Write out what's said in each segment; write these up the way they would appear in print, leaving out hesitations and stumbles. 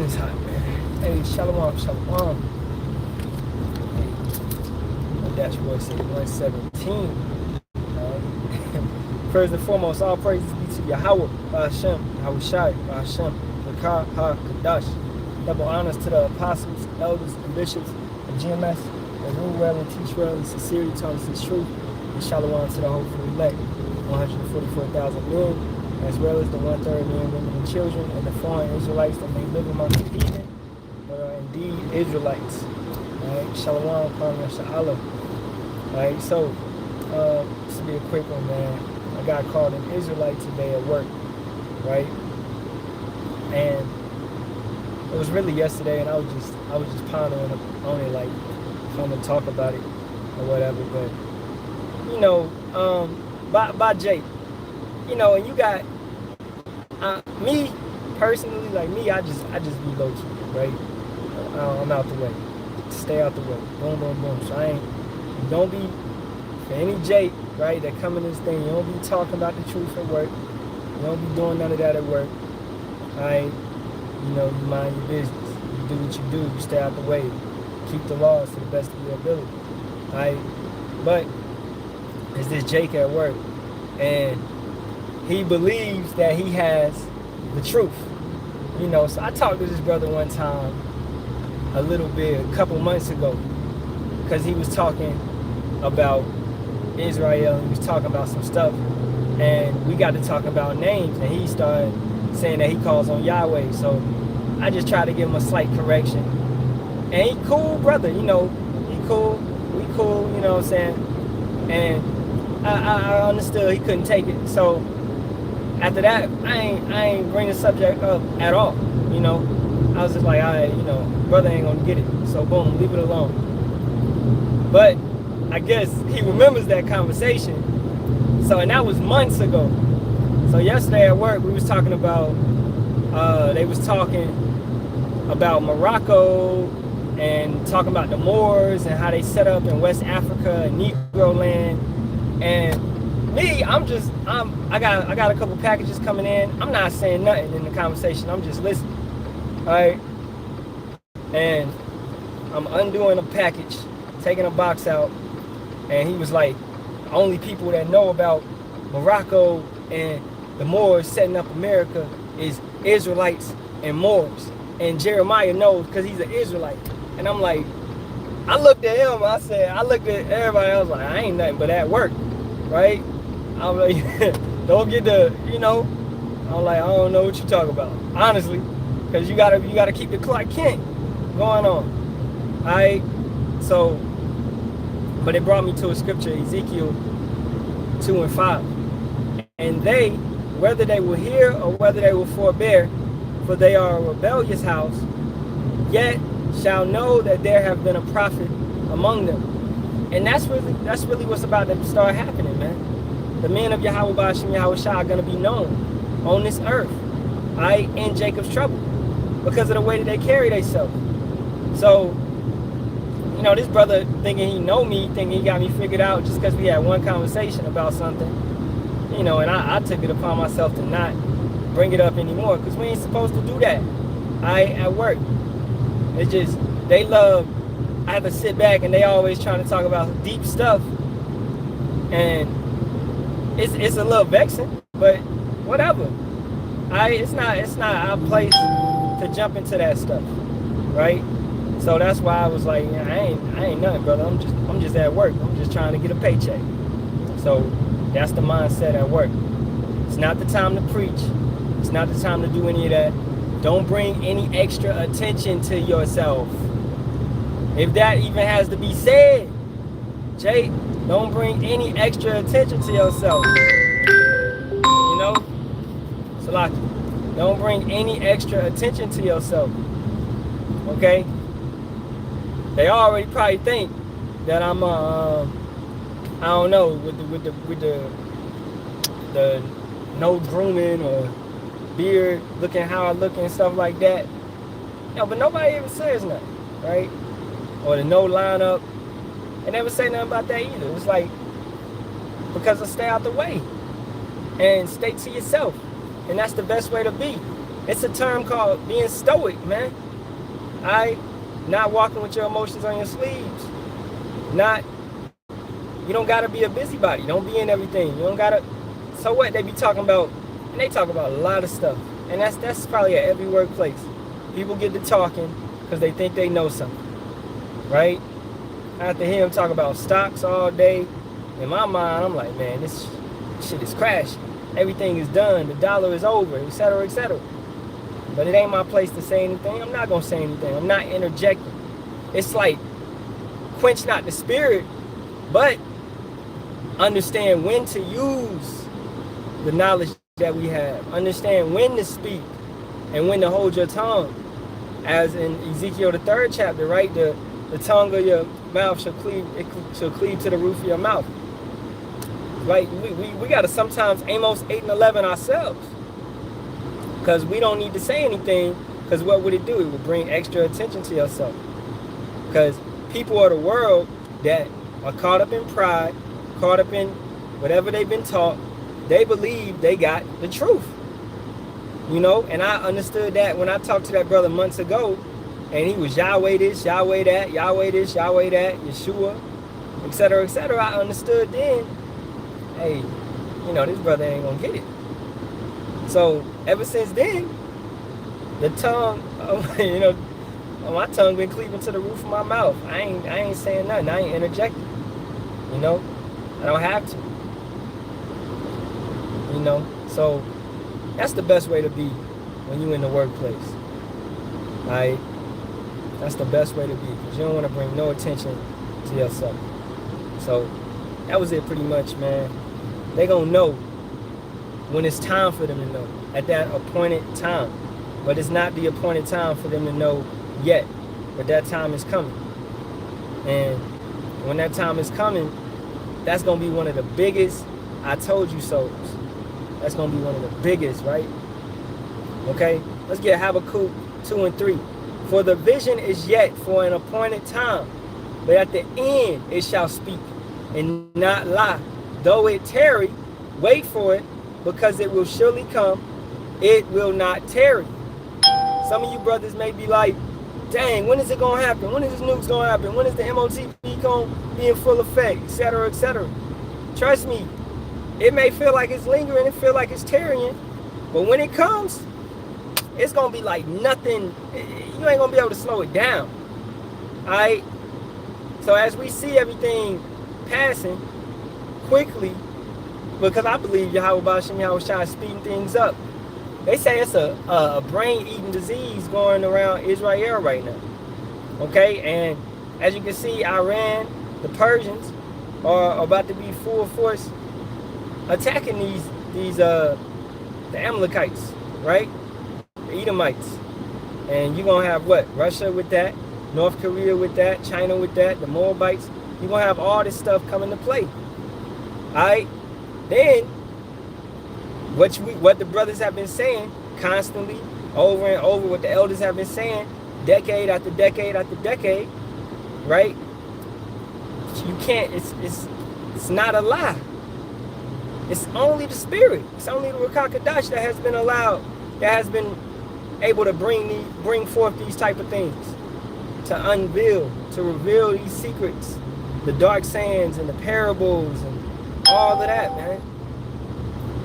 It's hot, man. Hey, Shalawam, Shalawam. Hey, my dashboard says 117. First and foremost, all praises be to Yahawah, Hashem, Yahawashi, Hashem, Bakar, Ha, Kadash. Double honors to the apostles, elders, and bishops of GMS that rule well and teach well and sincerely taught us the truth. And Shalawam to the hopeful elect, 144,000 men, as well as the 1/3 men, women, and children, and the foreign Israelites that may live among the heathen, but are indeed Israelites. Alright, Shalawam upon Yasharahla. Alright, so this will be a quick one, man. I got called an Israelite today at work, right? And it was really yesterday, and I was just pondering on it, like if I'm gonna talk about it or whatever. But you know, by Jake, you know, and you got me personally, like me, I just be low key, right? I'm out the way, stay out the way, boom, boom, boom. So don't be for any Jake, right, that come in this thing. You don't be talking about the truth at work. You don't be doing none of that at work. Alright, you know, you mind your business. You do what you do. You stay out the way. Keep the laws to the best of your ability. Alright, but it's this Jake at work, and he believes that he has the truth. You know, so I talked to this brother one time, a little bit, a couple months ago, because he was talking about Israel, and he was talking about some stuff, and we got to talking about names, and he started saying that he calls on Yahweh. So I just tried to give him a slight correction, and he cool brother, you know, he cool, we cool, you know what I'm saying. And I understood he couldn't take it, so after that I ain't bring the subject up at all, you know. I was just like, alright, you know, brother ain't gonna get it, so boom, leave it alone. But I guess he remembers that conversation. So, and that was months ago. So yesterday at work, we was talking about, they was talking about Morocco and talking about the Moors and how they set up in West Africa and Negro land. And me, I got a couple packages coming in. I'm not saying nothing in the conversation. I'm just listening. All right. And I'm undoing a package, taking a box out. And he was like, the only people that know about Morocco and the Moors setting up America is Israelites and Moors. And Jeremiah knows because he's an Israelite. And I'm like, I looked at him, I looked at everybody, I was like, I ain't nothing but at work, right? I'm like, don't get the, you know, I'm like, I don't know what you talk about, honestly. Because you gotta keep the Clark Kent going on. All right? So, but it brought me to a scripture, Ezekiel 2:5. And they, whether they will hear or whether they will forbear, for they are a rebellious house, yet shall know that there have been a prophet among them. And that's really what's about to start happening, man. The men of Yahawah, Hashem, Yahawashi are going to be known on this earth, right, in Jacob's trouble, because of the way that they carry themselves. So, you know, this brother thinking he know me, thinking he got me figured out just because we had one conversation about something, you know, and I took it upon myself to not bring it up anymore, because we ain't supposed to do that, at work. It's just, they love, I have to sit back and they always trying to talk about deep stuff, and it's a little vexing, but whatever. It's not our place to jump into that stuff, right? So that's why I was like, yeah, I ain't nothing, brother. I'm just at work. I'm just trying to get a paycheck. So that's the mindset at work. It's not the time to preach. It's not the time to do any of that. Don't bring any extra attention to yourself. If that even has to be said, Jay, don't bring any extra attention to yourself. You know? Salaki. Don't bring any extra attention to yourself. Okay? They already probably think that I'm I don't know, with the no grooming or beard, looking how I look and stuff like that. No, but nobody ever says nothing, right? Or the no lineup. They never say nothing about that either. It's like, because I stay out the way and stay to yourself. And that's the best way to be. It's a term called being stoic, man. Not walking with your emotions on your sleeves. You don't gotta be a busybody. Don't be in everything. You don't gotta. So what? They be talking about, and they talk about a lot of stuff, and that's probably at every workplace. People get to talking because they think they know something, right? I have to hear them talk about stocks all day. In my mind, I'm like, man, this shit is crashing. Everything is done. The dollar is over, etc., etc. But it ain't my place to say anything. I'm not gonna say anything. I'm not interjecting. It's like quench not the spirit, but understand when to use the knowledge that we have. Understand when to speak and when to hold your tongue. As in Ezekiel the 3rd chapter, right? The tongue of your mouth shall cleave to the roof of your mouth. Right? We gotta sometimes Amos 8 and 11 ourselves. Because we don't need to say anything, because what would it do? It would bring extra attention to yourself. Because people of the world that are caught up in pride, caught up in whatever they've been taught, they believe they got the truth. You know, and I understood that when I talked to that brother months ago, and he was Yahweh this, Yahweh that, Yahweh this, Yahweh that, Yeshua, etc., etc. I understood then, hey, you know, this brother ain't gonna get it. So ever since then, the tongue, you know, my tongue been cleaving to the roof of my mouth. I ain't saying nothing. I ain't interjecting. You know, I don't have to. You know, so that's the best way to be when you in the workplace. Alright, that's the best way to be, because you don't want to bring no attention to yourself. So that was it pretty much, man. They gonna know when it's time for them to know, at that appointed time. But it's not the appointed time for them to know yet, but that time is coming. And when that time is coming, that's going to be one of the biggest I told you so's. That's going to be one of the biggest, right? Okay, let's get Habakkuk 2 and 3. For the vision is yet for an appointed time, but at the end it shall speak and not lie. Though it tarry, wait for it, because it will surely come, it will not tarry. Some of you brothers may be like, dang, when is it going to happen? When is this nukes going to happen? When is the MOTP going to be in full effect, etc., etc.? Trust me, it may feel like it's lingering, it feel like it's tarrying, but when it comes, it's going to be like nothing. You ain't going to be able to slow it down. All right? So as we see everything passing quickly, because I believe Yahawashi is speeding things up. They say it's a brain-eating disease going around Israel right now. Okay, and as you can see, Iran, the Persians, are about to be full force attacking the Amalekites, right? The Edomites. And you're gonna have what? Russia with that, North Korea with that, China with that, the Moabites. You're gonna have all this stuff come into play. Alright? Then, what the brothers have been saying constantly, over and over, what the elders have been saying, decade after decade after decade, right? You can't, it's not a lie. It's only the spirit. It's only the Rakakadash that has been allowed, that has been able to bring forth these type of things, to unveil, to reveal these secrets, the dark sayings and the parables and all of that, man.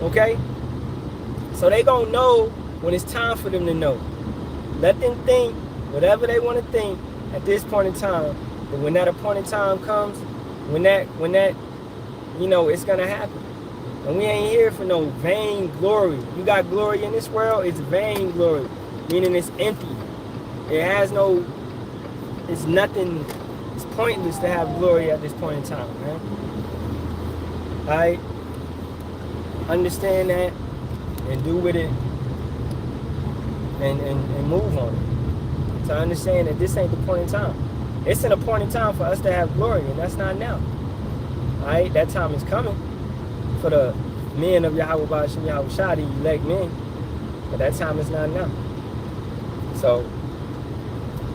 Okay? So they gonna know when it's time for them to know. Let them think whatever they want to think at this point in time. But when that appointed time comes, when that, you know, it's gonna happen. And we ain't here for no vain glory. You got glory in this world, it's vain glory. Meaning it's empty. It has no, it's nothing, it's pointless to have glory at this point in time, man. Alright? Understand that and do with it and move on it. To understand that this ain't the point in time. It's an appointed time for us to have glory, and that's not now. Alright? That time is coming for the men of Yahawah and Yahawashi, the elect men. But that time is not now. So,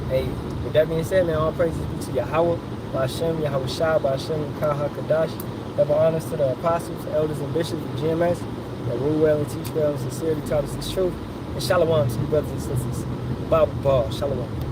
hey, with that being said, man, all praises be to Yahawah, Ba'ashem, Yahawashi, Ba'ashem, Kaha Kadash. Double honors to the apostles, elders, and bishops of GMS that rule well and teach well and sincerely taught us this truth. And Shalawam to you brothers and sisters. Bible Ball. Shalawam.